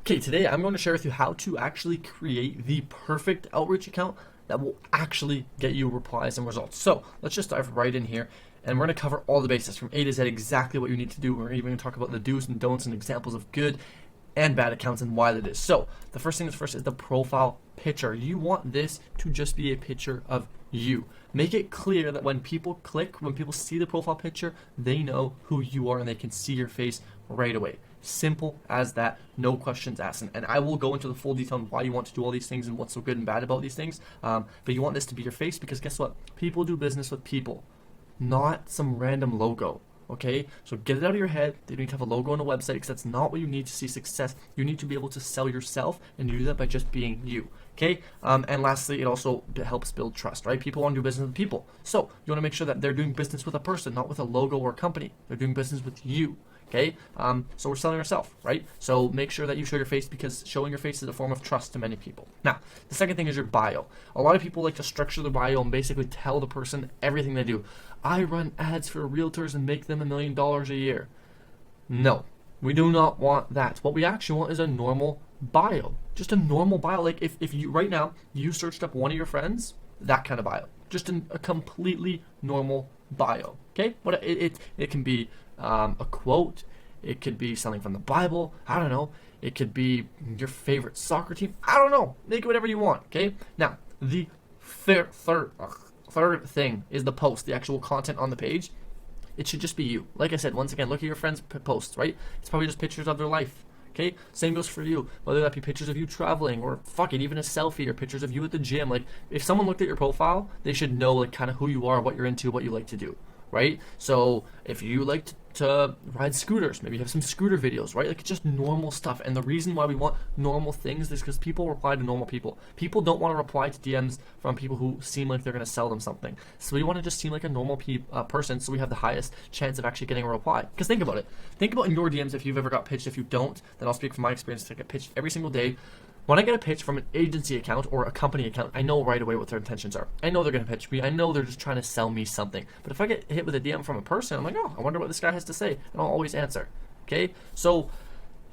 Okay, today I'm going to share with you how to actually create the perfect outreach account that will actually get you replies and results. So let's just dive right in here, and we're going to cover all the bases from A to Z, exactly what you need to do. We're even going to talk about the do's and don'ts and examples of good and bad accounts and why that is. So the first thing is first is the profile picture. You want this to just be a picture of you. Make it clear that when people click, when people see the profile picture, they know who you are and they can see your face right away. Simple as that, no questions asked. And I will go into the full detail on why you want to do all these things and what's so good and bad about these things. But you want this to be your face because guess what? People do business with people, not some random logo. Okay, so get it out of your head. They don't need to have a logo on a website because that's not what you need to see success. You need to be able to sell yourself, and you do that by just being you. Okay, and lastly, it also helps build trust, right? People want to do business with people, so you want to make sure that they're doing business with a person, not with a logo or a company. They're doing business with you. Okay, so we're selling ourselves, right? So make sure that you show your face because showing your face is a form of trust to many people. Now, the second thing is your bio. A lot of people like to structure their bio and basically tell the person everything they do. I run ads for realtors and make them $1 million a year. No, we do not want that. What we actually want is a normal bio. Just a normal bio. Like if you right now, you searched up one of your friends, that kind of bio. Just a completely normal bio. Okay, what it can be a quote, it could be something from the Bible, I don't know, it could be your favorite soccer team, I don't know, make it whatever you want. Okay, now the third thing is the post, the actual content on the page. It should just be you. Like I said, once again, look at your friends' posts, right? It's probably just pictures of their life. Okay, same goes for you, whether that be pictures of you traveling or fuck it, even a selfie or pictures of you at the gym. Like if someone looked at your profile, they should know like kind of who you are, what you're into, what you like to do, right? So if you like to ride scooters, maybe you have some scooter videos, right? Like just normal stuff. And the reason why we want normal things is because people reply to normal people. People don't want to reply to DMs from people who seem like they're going to sell them something. So we want to just seem like a normal person, so we have the highest chance of actually getting a reply. Because think about it. Think about in your DMs if you've ever got pitched. If you don't, then I'll speak from my experience. I get pitched every single day. When I get a pitch from an agency account or a company account, I know right away what their intentions are. I know they're going to pitch me. I know they're just trying to sell me something. But if I get hit with a DM from a person, I'm like, oh, I wonder what this guy has to say. And I'll always answer. Okay? So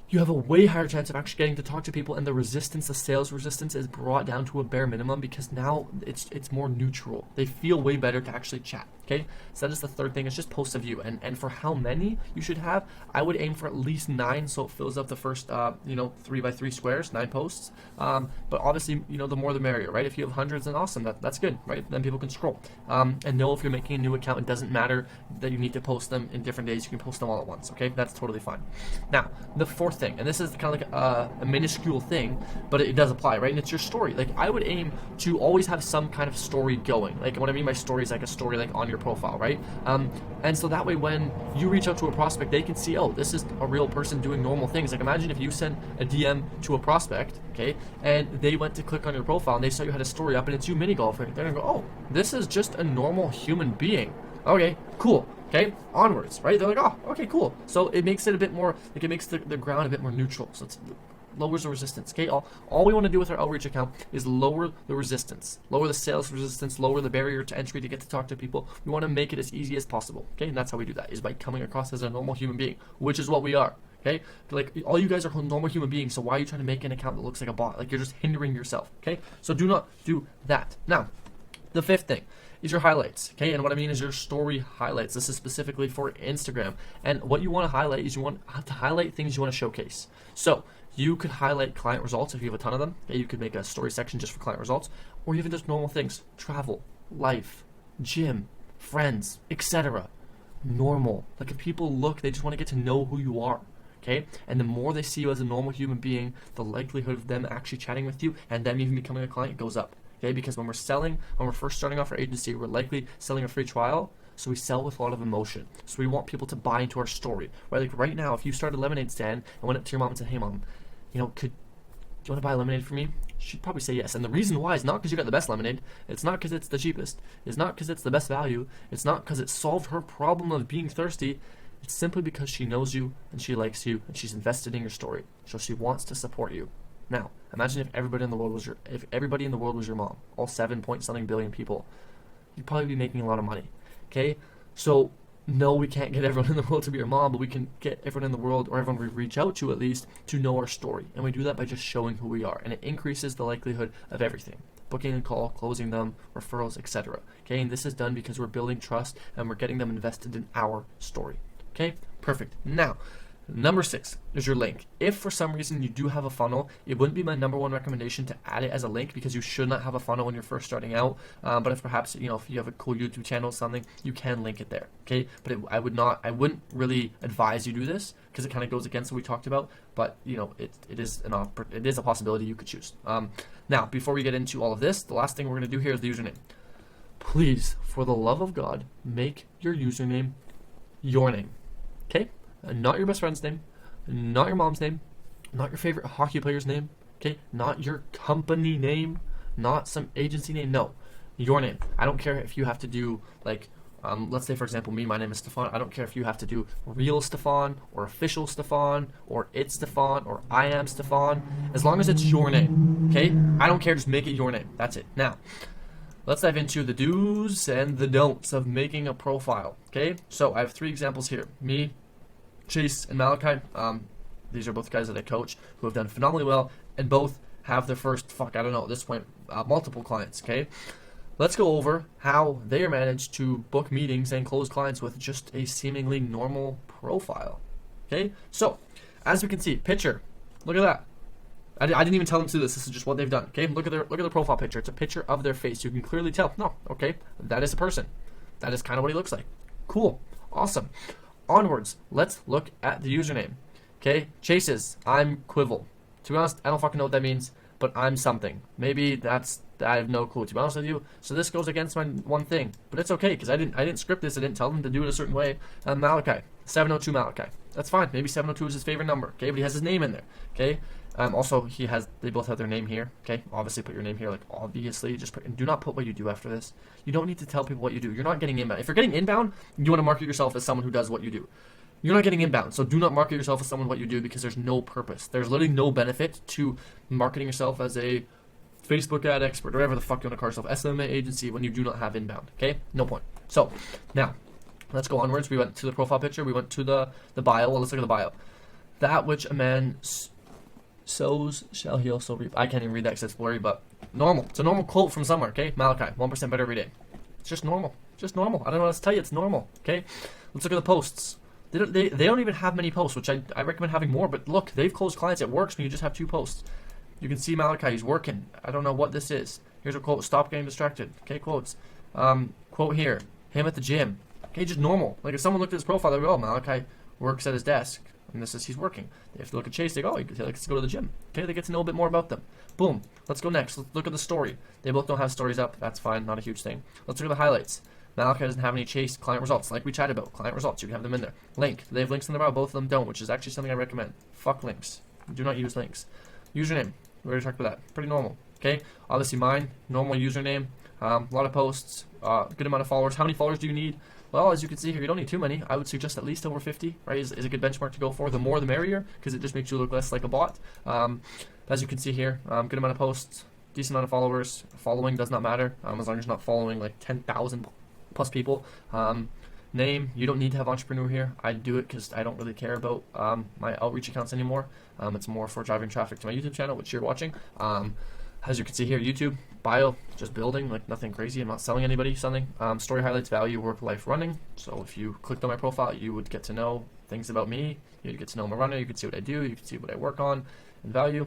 you have a way higher chance of actually getting to talk to people, and the sales resistance is brought down to a bare minimum because now it's more neutral. They feel way better to actually chat. Okay, so that is the third thing. It's just posts of you, and for how many you should have, I would aim for at least 9, so it fills up the first 3 by 3 squares, 9 posts. But obviously, the more the merrier, right? If you have hundreds, then awesome, that's good, right? Then people can scroll. And know if you're making a new account, it doesn't matter that you need to post them in different days. You can post them all at once. Okay, that's totally fine. Now, the fourth thing, and this is kind of like a minuscule thing, but it does apply, right? And it's your story. Like I would aim to always have some kind of story going. Like what I mean by story is like a story like on your profile, right? And so that way when you reach out to a prospect, they can see, oh, this is a real person doing normal things. Like imagine if you sent a DM to a prospect, okay, and they went to click on your profile and they saw you had a story up and it's you mini golfing. They're gonna go, oh, this is just a normal human being. Okay, cool. Okay, onwards, right? They're like, oh, okay, cool. So it makes it a bit more, like it makes the ground a bit more neutral. So it's lowers the resistance. Okay, all we want to do with our outreach account is lower the resistance, lower the sales resistance, lower the barrier to entry to get to talk to people. We want to make it as easy as possible. Okay, and that's how we do that, is by coming across as a normal human being, which is what we are. Okay, like all you guys are normal human beings, so why are you trying to make an account that looks like a bot? Like you're just hindering yourself. Okay, so do not do that. Now, the fifth thing is your highlights, okay? And what I mean is your story highlights. This is specifically for Instagram. And what you want to highlight is you want to highlight things you want to showcase. So you could highlight client results if you have a ton of them. Okay? You could make a story section just for client results, or even just normal things, travel, life, gym, friends, etc. Normal. Like if people look, they just want to get to know who you are. Okay, and the more they see you as a normal human being, the likelihood of them actually chatting with you and them even becoming a client goes up. Okay, because when we're first starting off our agency, we're likely selling a free trial, so we sell with a lot of emotion. So we want people to buy into our story. Right, like right now, if you started a lemonade stand and went up to your mom and said, "Hey, mom, do you want to buy lemonade for me?" She'd probably say yes. And the reason why is not because you got the best lemonade. It's not because it's the cheapest. It's not because it's the best value. It's not because it solved her problem of being thirsty. It's simply because she knows you and she likes you and she's invested in your story. So she wants to support you. Now, imagine if everybody in the world was your mom, all 7 point something billion people, you'd probably be making a lot of money. Okay, so no, we can't get everyone in the world to be our mom, but we can get everyone in the world, or everyone we reach out to at least, to know our story. And we do that by just showing who we are. And it increases the likelihood of everything. Booking a call, closing them, referrals, etc. Okay, and this is done because we're building trust and we're getting them invested in our story. Okay, perfect. Now, number 6 is your link. If for some reason you do have a funnel, it wouldn't be my number one recommendation to add it as a link, because you should not have a funnel when you're first starting out. But if perhaps, you know, if you have a cool YouTube channel or something, you can link it there. Okay, but I wouldn't really advise you do this, because it kind of goes against what we talked about. But you know, it is a possibility you could choose. Now, before we get into all of this, the last thing we're going to do here is the username. Please, for the love of God, make your username your name. Okay? Not your best friend's name, not your mom's name, not your favorite hockey player's name, okay? Not your company name, not some agency name. No, your name. I don't care if you have to do, like, let's say for example, my name is Stefan. I don't care if you have to do real Stefan or official Stefan or it's Stefan or I am Stefan, as long as it's your name, okay? I don't care, just make it your name. That's it. Now, let's dive into the do's and the don'ts of making a profile, okay? So I have 3 examples here. Me, Chase, and Malachi. These are both guys that I coach who have done phenomenally well, and both have their first, at this point, multiple clients, okay? Let's go over how they are managed to book meetings and close clients with just a seemingly normal profile, okay? So, as we can see, picture, look at that. I didn't even tell them to do this. This is just what they've done, okay? Look at their profile picture. It's a picture of their face. You can clearly tell. No, okay, that is a person. That is kind of what he looks like. Cool, awesome. Onwards, let's look at the username. Okay, Chase's, I'm Quivel. To be honest, I don't fucking know what that means, but I'm something. Maybe I have no clue, to be honest with you. So this goes against my one thing, but it's okay, because I didn't script this. I didn't tell them to do it a certain way. Malachi, 702 Malachi. That's fine. Maybe 702 is his favorite number. Okay, but he has his name in there. Okay. Also, they both have their name here. Okay, obviously put your name here. Like, obviously, and do not put what you do after this. You don't need to tell people what you do. You're not getting inbound. If you're getting inbound, you want to market yourself as someone who does what you do. You're not getting inbound, so do not market yourself as someone what you do, because there's no purpose. There's literally no benefit to marketing yourself as a Facebook ad expert, or whatever the fuck you want to call yourself, SMMA agency, when you do not have inbound. Okay, no point. So now, let's go onwards. We went to the profile picture. We went to the bio. Well, let's look at the bio. That which a man sows shall he also reap. I can't even read that because it's blurry, but normal. It's a normal quote from somewhere, okay? Malachi, 1% better every day. It's just normal. Just normal. I don't know what else to tell you. It's normal, okay? Let's look at the posts. They don't even have many posts, which I recommend having more, but look, they've closed clients. It works when you just have 2 posts. You can see Malachi, he's working. I don't know what this is. Here's a quote, stop getting distracted. Okay, quotes. Quote here, him at the gym. Okay, just normal. Like if someone looked at his profile, they'd go, oh, Malachi works at his desk. And this is he's working. They have to look at Chase. They go, oh, he likes to go to the gym. Okay, they get to know a bit more about them. Boom. Let's go next. Let's look at the story. They both don't have stories up. That's fine. Not a huge thing. Let's look at the highlights. Malachi doesn't have any Chase client results, like we chatted about. Client results, you can have them in there. Link. They have links in the bio. Both of them don't, which is actually something I recommend. Fuck links. Do not use links. Username. We already talked about that. Pretty normal. Okay. Obviously mine. Normal username. A lot of posts. Good amount of followers. How many followers do you need? Well, as you can see here, you don't need too many. I would suggest at least over 50, right, is a good benchmark to go for. The more the merrier, because it just makes you look less like a bot. As you can see here, good amount of posts, decent amount of followers. Following does not matter, as long as you're not following like 10,000 plus people. Name, you don't need to have entrepreneur here. I do it because I don't really care about my outreach accounts anymore. It's more for driving traffic to my YouTube channel, which you're watching. As you can see here, YouTube, bio, just building, like nothing crazy. I'm not selling anybody something. Story highlights, value, work, life, running. So if you clicked on my profile, you would get to know things about me. You'd get to know I'm a runner. You could see what I do. You can see what I work on. And value,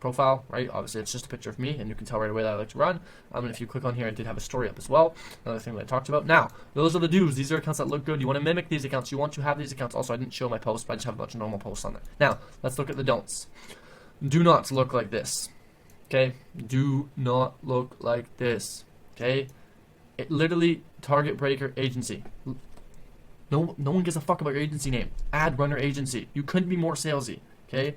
profile, right? Obviously, it's just a picture of me, and you can tell right away that I like to run. And if you click on here, I did have a story up as well. Another thing that I talked about. Now, those are the do's. These are accounts that look good. You want to mimic these accounts. You want to have these accounts. Also, I didn't show my posts, but I just have a bunch of normal posts on there. Now, let's look at the don'ts. Do not look like this. Okay, do not look like this. Okay, it literally target breaker agency. No one gives a fuck about your agency name. Ad runner agency. You couldn't be more salesy. Okay,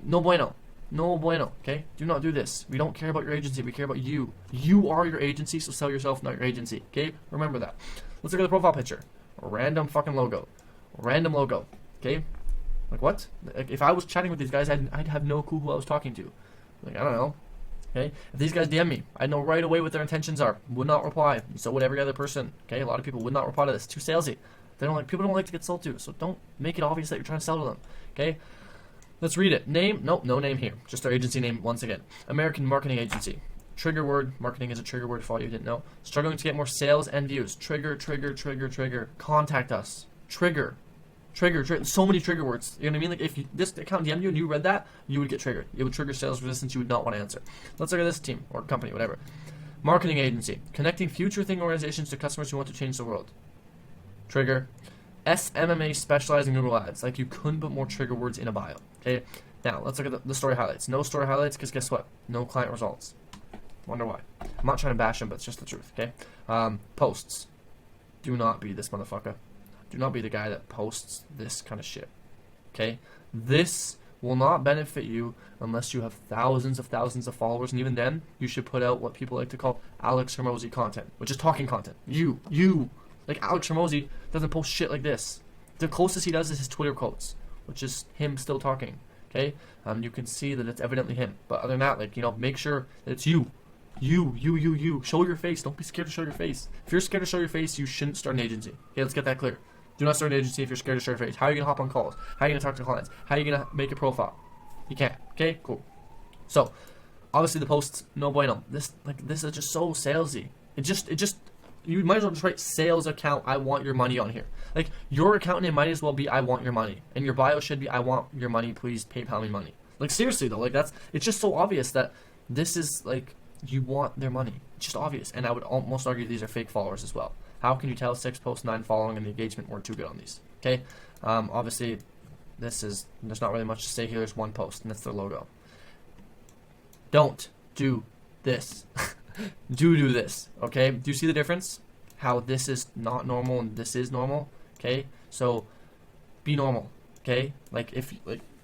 no bueno. No bueno. Okay, do not do this. We don't care about your agency. We care about you. You are your agency, so sell yourself, not your agency. Okay, remember that. Let's look at the profile picture. A random fucking logo. Random logo. Okay, like what? Like if I was chatting with these guys, I'd have no clue who I was talking to. Like, I don't know. Okay, if these guys DM me, I know right away what their intentions are. Would not reply. So would every other person. Okay, a lot of people would not reply to this. Too salesy. They don't like, people don't like to get sold to, so don't make it obvious that you're trying to sell to them. Okay, let's read it. Name, nope, no name here. Just our agency name once again. American Marketing Agency. Trigger word, marketing is a trigger word for all you didn't know. Struggling to get more sales and views. Trigger, trigger, trigger, trigger. Contact us. Trigger. Trigger, so many trigger words. You know what I mean? Like if this account DM'd you and you read that, you would get triggered. It would trigger sales resistance you would not want to answer. Let's look at this team or company, whatever. Marketing agency. Connecting future thing organizations to customers who want to change the world. Trigger. SMMA specializing in Google Ads. Like you couldn't put more trigger words in a bio. Okay. Now let's look at the story highlights. No story highlights because guess what? No client results. Wonder why. I'm not trying to bash him, but it's just the truth. Okay. Posts. Do not be this motherfucker. Do not be the guy that posts this kind of shit. Okay? This will not benefit you unless you have thousands of followers, and even then, you should put out what people like to call Alex Hormozy content, which is talking content. You. Like Alex Hormozy doesn't post shit like this. The closest he does is his Twitter quotes, which is him still talking. Okay? You can see that it's evidently him. But other than that, like, you know, make sure that it's you. You. Show your face. Don't be scared to show your face. If you're scared to show your face, you shouldn't start an agency. Okay, let's get that clear. Do not start an agency if you're scared to show your face. How are you going to hop on calls? How are you going to talk to clients? How are you going to make a profile? You can't. Okay, cool. So, obviously the posts, no bueno. This is just so salesy. It just, you might as well just write sales account, I want your money on here. Like, your account name might as well be I want your money. And your bio should be I want your money, please PayPal me money. Like, seriously though, like it's just so obvious that this is like, you want their money. It's just obvious. And I would almost argue these are fake followers as well. How can you tell 6 posts, 9 following, and the engagement weren't too good on these? Okay, obviously, there's not really much to say here. There's one post, and that's their logo. Don't do this. do this. Okay, do you see the difference? How this is not normal and this is normal. Okay, so be normal. Okay,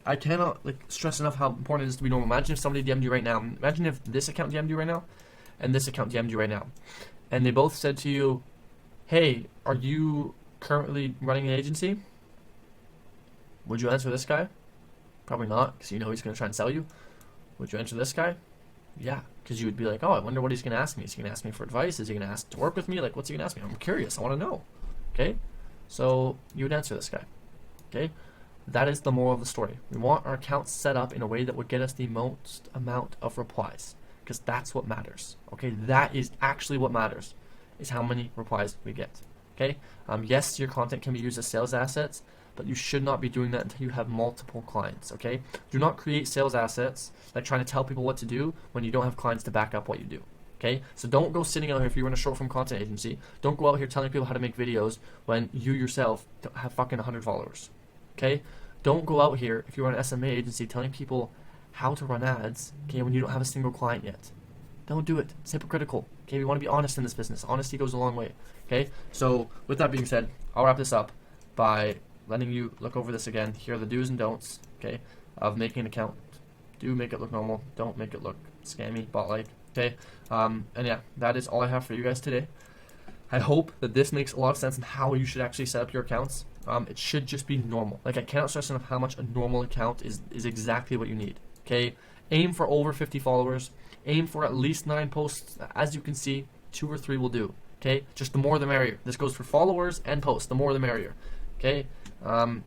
I cannot stress enough how important it is to be normal. Imagine if somebody DM'd you right now. Imagine if this account DM'd you right now, and this account DM'd you right now, and they both said to you, hey, are you currently running an agency? Would you answer this guy? Probably not, because you know he's going to try and sell you. Would you answer this guy? Yeah, because you would be like, oh, I wonder what he's going to ask me. Is he going to ask me for advice? Is he going to ask to work with me? Like, what's he going to ask me? I'm curious. I want to know. Okay? So you would answer this guy. Okay? That is the moral of the story. We want our accounts set up in a way that would get us the most amount of replies, because that's what matters. Okay? That is actually what matters. Is how many replies we get. Okay? Yes, your content can be used as sales assets, but you should not be doing that until you have multiple clients. Okay? Do not create sales assets like trying to tell people what to do when you don't have clients to back up what you do. Okay? So don't go sitting out here if you run a short form content agency. Don't go out here telling people how to make videos when you yourself don't have fucking 100 followers. Okay? Don't go out here if you run an SMA agency telling people how to run ads. Okay? When you don't have a single client yet. Don't do it. It's hypocritical. Okay, we want to be honest in this business. Honesty goes a long way. Okay, so with that being said, I'll wrap this up by letting you look over this again. Here are the do's and don'ts, okay, of making an account. Do make it look normal. Don't make it look scammy, bot-like. Okay, and yeah, that is all I have for you guys today. I hope that this makes a lot of sense on how you should actually set up your accounts. It should just be normal. Like, I cannot stress enough how much a normal account is exactly what you need. Okay, aim for over 50 followers. Aim for at least 9 posts. As you can see, 2 or 3 will do. Okay, just the more the merrier. This goes for followers and posts. The more the merrier. Okay,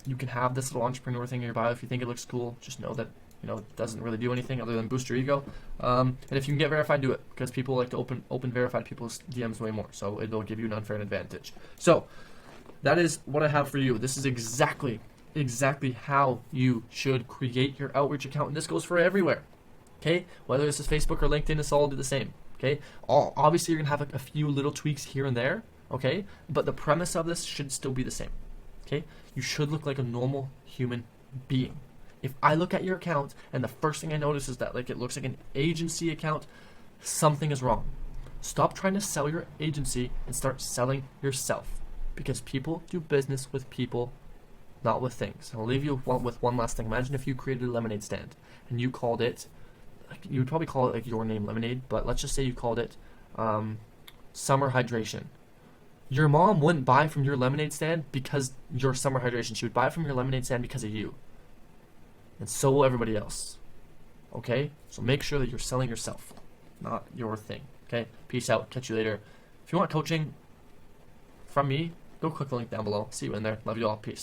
you can have this little entrepreneur thing in your bio if you think it looks cool. Just know that, you know, it doesn't really do anything other than boost your ego. And if you can get verified, do it, because people like to open verified people's DMs way more. So it'll give you an unfair advantage. So that is what I have for you. This is exactly how you should create your outreach account, and this goes for everywhere. Okay, whether this is Facebook or LinkedIn, it's all do the same. Okay, obviously you're gonna have a few little tweaks here and there. Okay, but the premise of this should still be the same. Okay, you should look like a normal human being. If I look at your account and the first thing I notice is that it looks like an agency account, something is wrong. Stop trying to sell your agency and start selling yourself, because people do business with people, not with things. I'll leave you with one last thing. Imagine if you created a lemonade stand and you called it, you would probably call it like Your Name Lemonade, but let's just say you called it Summer Hydration. Your mom wouldn't buy from your lemonade stand because you're Summer Hydration. She would buy from your lemonade stand because of you. And so will everybody else. Okay? So make sure that you're selling yourself, not your thing. Okay? Peace out. Catch you later. If you want coaching from me, go click the link down below. See you in there. Love you all. Peace.